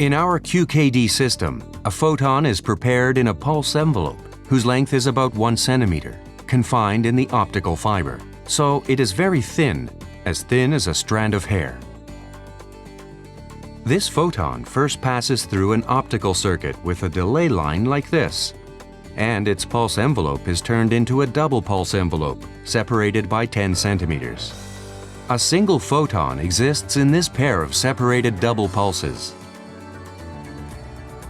In our QKD system, a photon is prepared in a pulse envelope whose length is about 1 centimeter, confined in the optical fiber, so it is very thin as a strand of hair. This photon first passes through an optical circuit with a delay line like this, and its pulse envelope is turned into a double pulse envelope separated by 10 centimeters. A single photon exists in this pair of separated double pulses.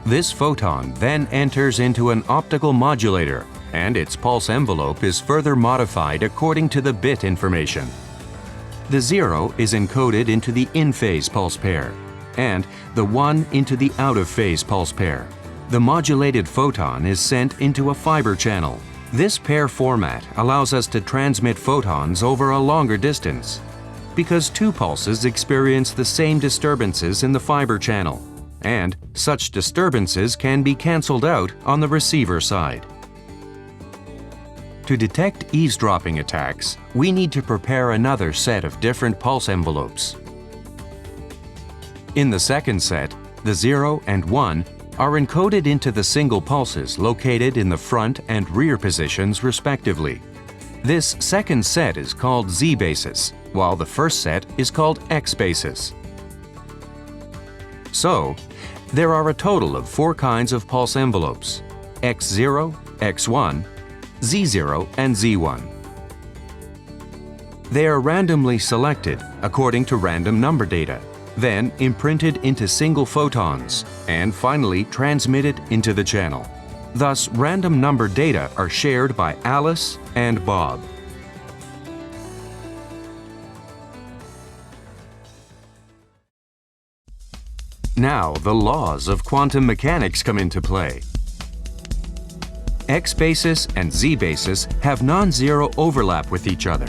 This photon then enters into an optical modulator, and its pulse envelope is further modified according to the bit information. The 0 is encoded into the in-phase pulse pair, and the 1 into the out-of-phase pulse pair. The modulated photon is sent into a fiber channel. This pair format allows us to transmit photons over a longer distance, because two pulses experience the same disturbances in the fiber channel, and such disturbances can be cancelled out on the receiver side. To detect eavesdropping attacks, we need to prepare another set of different pulse envelopes. In the second set, the 0 and 1 are encoded into the single pulses located in the front and rear positions respectively. This second set is called Z basis, while the first set is called X basis. So, there are a total of 4 kinds of pulse envelopes: X0, X1, Z0, and Z1. They are randomly selected according to random number data, then imprinted into single photons, and finally transmitted into the channel. Thus, random number data are shared by Alice and Bob. Now, the laws of quantum mechanics come into play. X basis and Z basis have non-zero overlap with each other.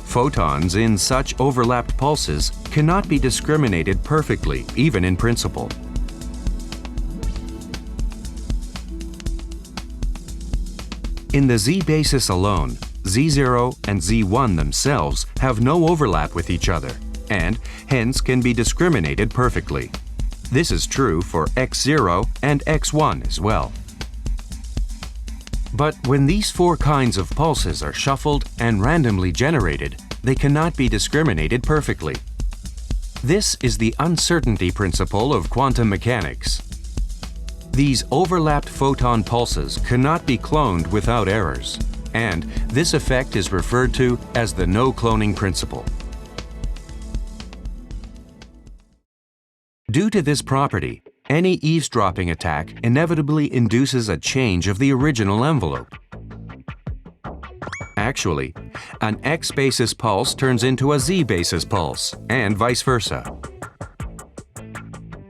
Photons in such overlapped pulses cannot be discriminated perfectly, even in principle. In the Z basis alone, Z0 and Z1 themselves have no overlap with each other, and hence can be discriminated perfectly. This is true for X0 and X1 as well. But when these 4 kinds of pulses are shuffled and randomly generated, they cannot be discriminated perfectly. This is the uncertainty principle of quantum mechanics. These overlapped photon pulses cannot be cloned without errors, and this effect is referred to as the no-cloning principle. Due to this property, any eavesdropping attack inevitably induces a change of the original envelope. Actually, an X basis pulse turns into a Z basis pulse, and vice versa.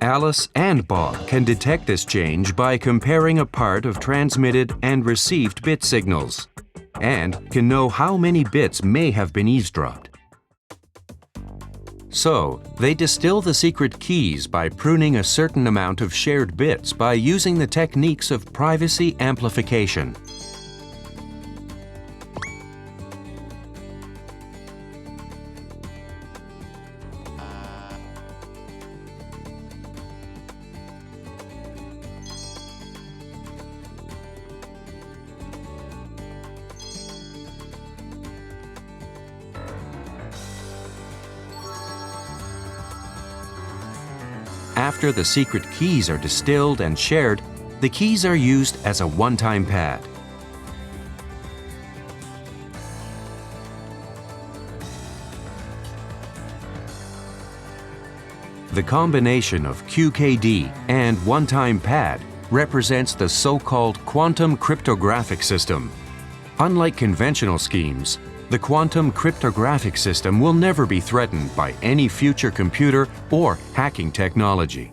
Alice and Bob can detect this change by comparing a part of transmitted and received bit signals, and can know how many bits may have been eavesdropped. So, they distill the secret keys by pruning a certain amount of shared bits by using the techniques of privacy amplification. After the secret keys are distilled and shared, the keys are used as a one-time pad. The combination of QKD and one-time pad represents the so-called quantum cryptographic system. Unlike conventional schemes, the quantum cryptographic system will never be threatened by any future computer or hacking technology.